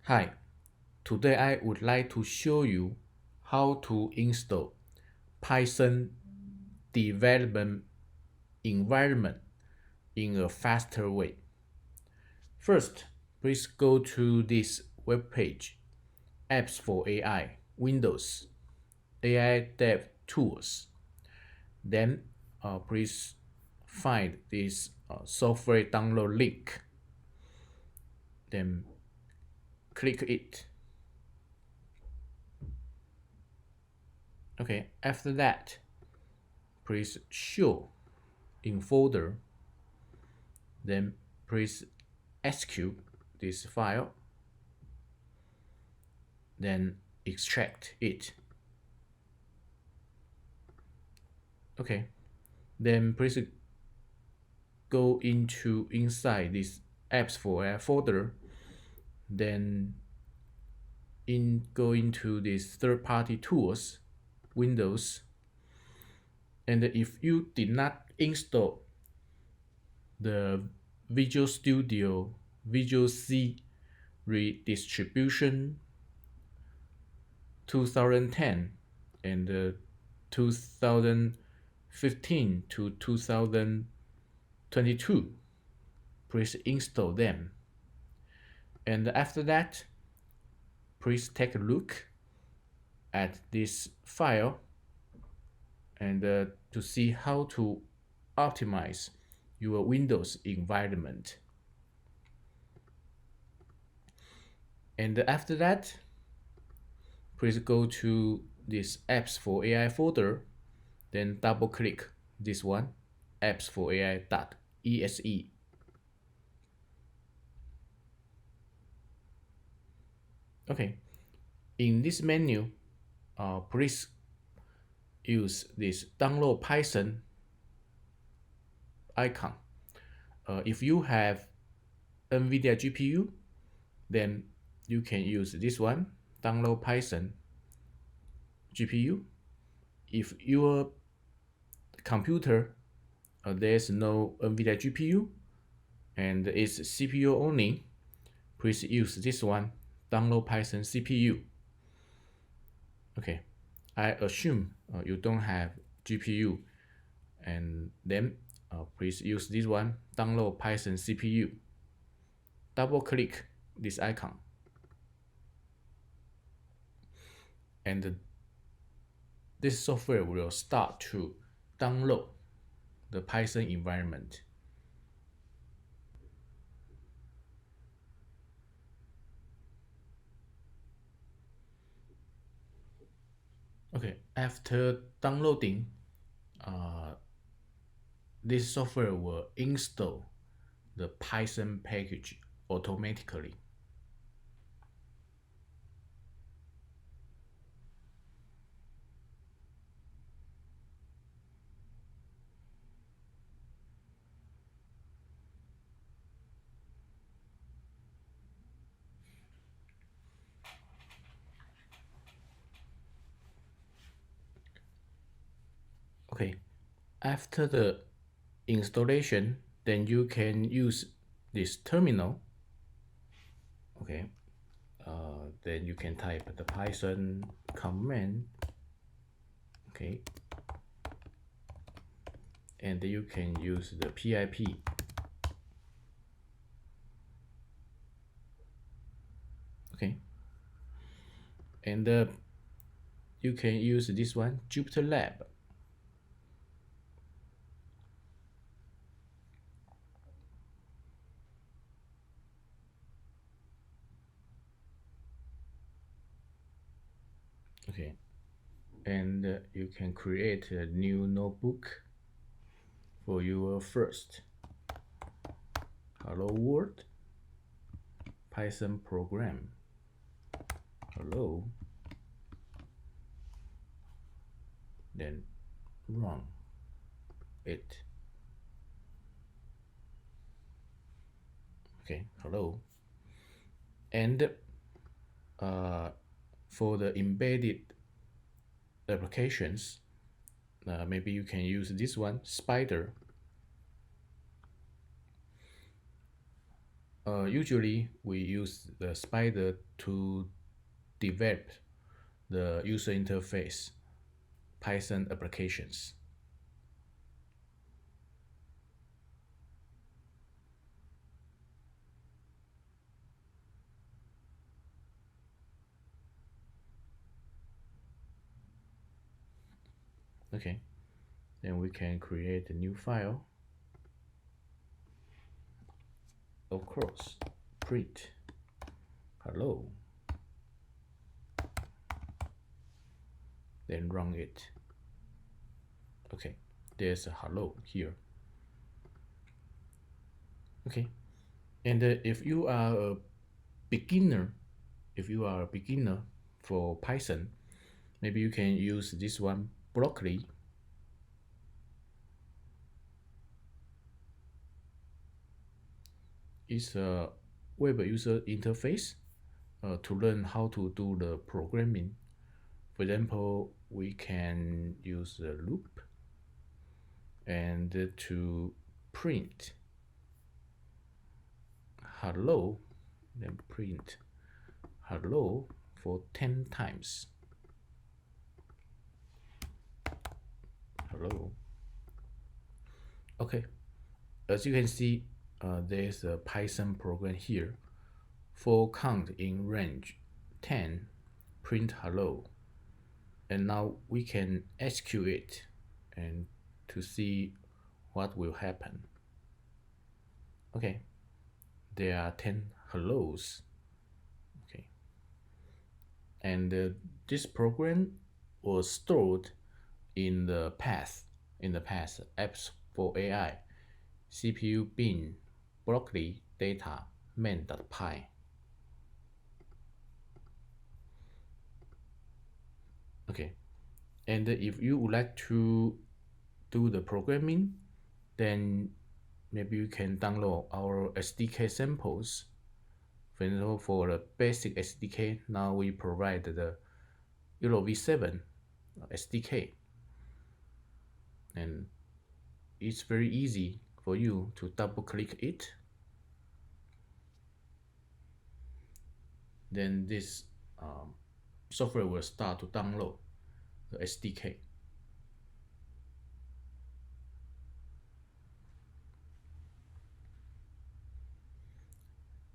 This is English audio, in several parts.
Hi, today I would like to show you how to install Python development environment in a faster way. First, please go to this web page, Apps for AI, Windows, AI Dev Tools. Then please find this software download link. Then click it. Okay, after that, please show in folder. Then please execute this file. Then extract it. Okay, then please go into inside this apps for AI folder. Then go into this third-party tools, Windows. And if you did not install the Visual Studio Visual C redistribution 2010 and 2015 to 2022, please install them. And after that, please take a look at this file and to see how to optimize your Windows environment. And after that, please go to this Apps for AI folder, then double click this one, Apps for AI.exe. Okay, in this menu, please use this download Python icon. If you have NVIDIA GPU, then you can use this one, download Python GPU. If your computer there's no NVIDIA GPU and it's CPU only, please use this one, download Python CPU. Okay, I assume you don't have GPU, and then please use this one, download Python CPU. Double click this icon, and this software will start to download the Python environment. Okay, after downloading, this software will install the Python package automatically. Okay, after the installation, then you can use this terminal. Okay, then you can type the Python command. Okay, and you can use the pip. Okay, and you can use this one, Jupyter Lab. Okay, and you can create a new notebook for your first Hello World Python program. Hello, then run it. Okay, hello. And for the embedded applications, maybe you can use this one, Spider. Usually, we use the Spider to develop the user interface Python applications. Okay, then we can create a new file. Of course, print hello, then run it. Okay, there's a hello here. Okay, and if you are a beginner, for Python, maybe you can use this one, broccoli. It's a web user interface to learn how to do the programming. For example, we can use a loop and to print hello, then print hello for 10 times. Hello. Okay, as you can see, there's a Python program here for count in range 10, print hello. And now we can execute it and to see what will happen. Okay, there are 10 hellos. Okay, and this program was stored in the past apps for AI CPU bin broccoli data main.py. Okay, and if you would like to do the programming, then maybe you can download our SDK samples. For example, for the basic SDK, now we provide the Euro v7 SDK, and it's very easy for you to double click it. Then this software will start to download the SDK.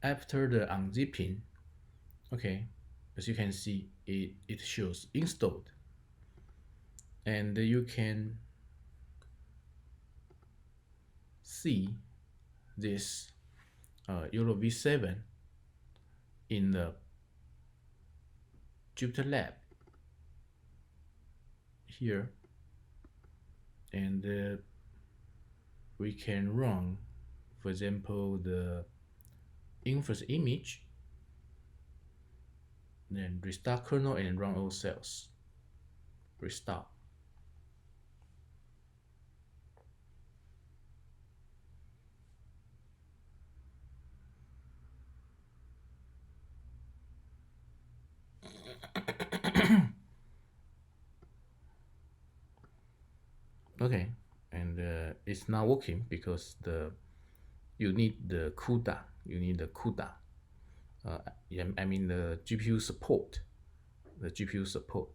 After the unzipping, okay, as you can see, it shows installed, and you can see this Euro v7 in the Jupyter Lab here, and we can run, for example, the inference image, then restart kernel and run all cells. Restart. Okay, and it's not working because you need the CUDA. You need the CUDA. I mean the GPU support. The GPU support.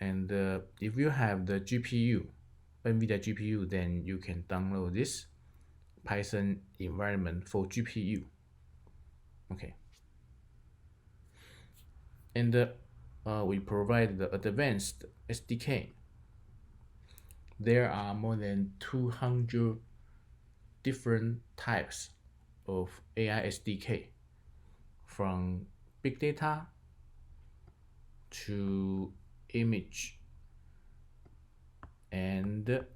And if you have the GPU, NVIDIA GPU, then you can download this Python environment for GPU. Okay. And we provide the advanced SDK. There are more than 200 different types of AI SDK, from big data to image and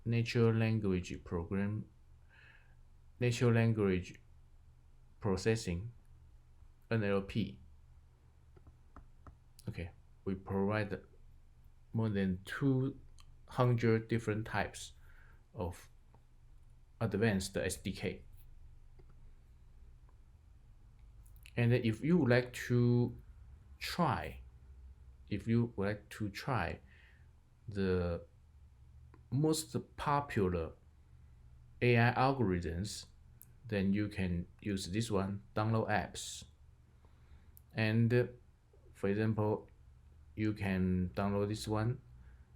natural language processing, NLP. Okay, we provide more than 200 different types of advanced SDK. And if you would like to try the most popular AI algorithms, then you can use this one, download apps. And for example, you can download this one,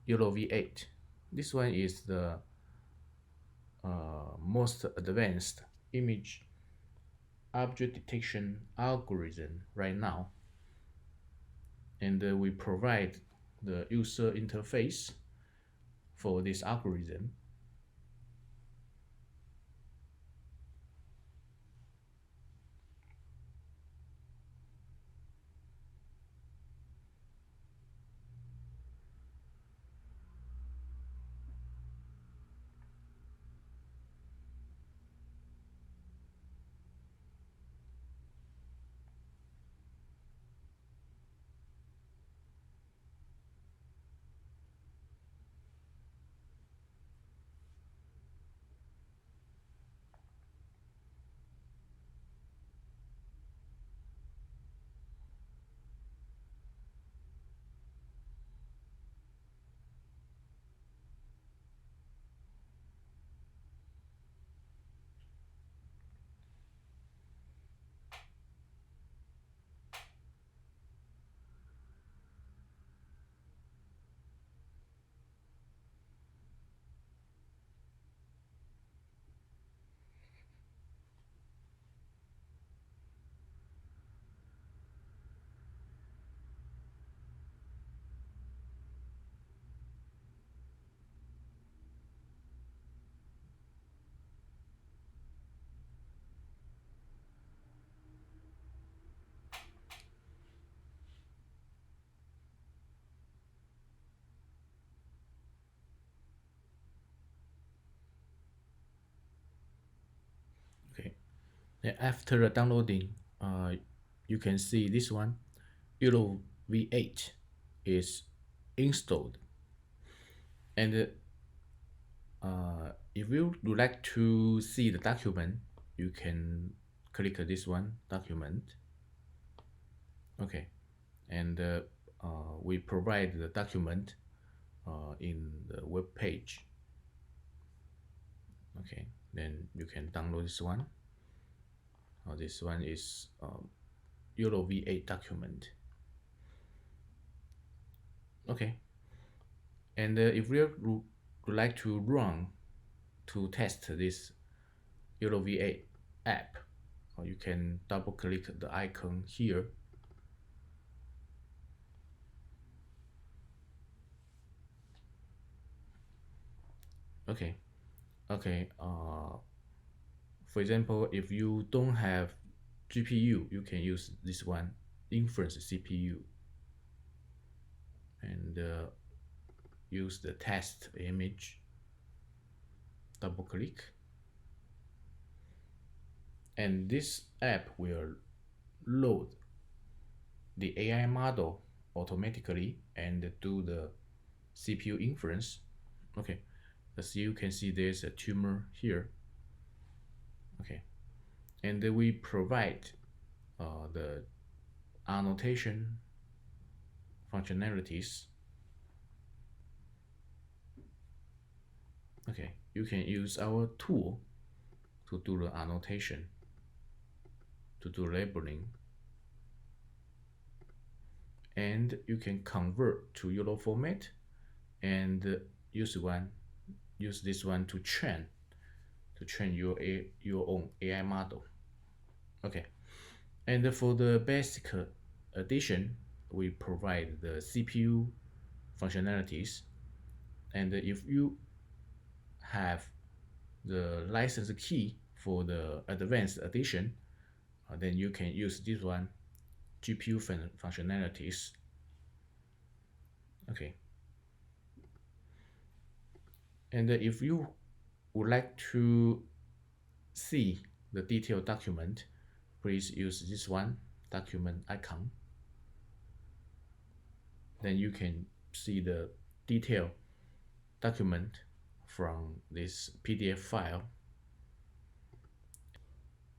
Euro V8. This one is the most advanced image object detection algorithm right now. And we provide the user interface for this algorithm. Okay. Then after downloading, you can see this one, Euro V8 is installed. And if you would like to see the document, you can click this one, document. Okay. And we provide the document in the web page. Okay. Then you can download this one. This one is Euro V8 document. Okay. And if we would like to run to test this Euro V8 app, you can double click the icon here. Okay. Okay. For example, if you don't have GPU, you can use this one, inference CPU, and use the test image. Double click, and this app will load the AI model automatically and do the CPU inference. Okay, as you can see, there's a tumor here. Okay, and we provide the annotation functionalities. Okay, you can use our tool to do the annotation, to do labeling, and you can convert to Euro format and use this one to train your own AI model. Okay, and for the basic addition, we provide the CPU functionalities, and if you have the license key for the advanced addition, then you can use this one, GPU functionalities. Okay, and if you would like to see the detailed document, please use this one, document icon. Then you can see the detailed document from this PDF file.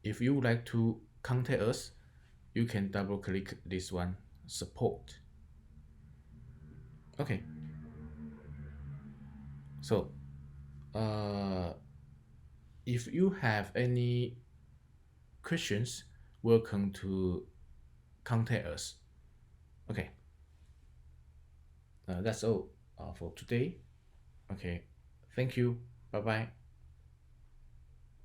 If you would like to contact us, you can double click this one, support. Okay, so if you have any questions, welcome to contact us. Okay, that's all for today. Okay, thank you. Bye bye.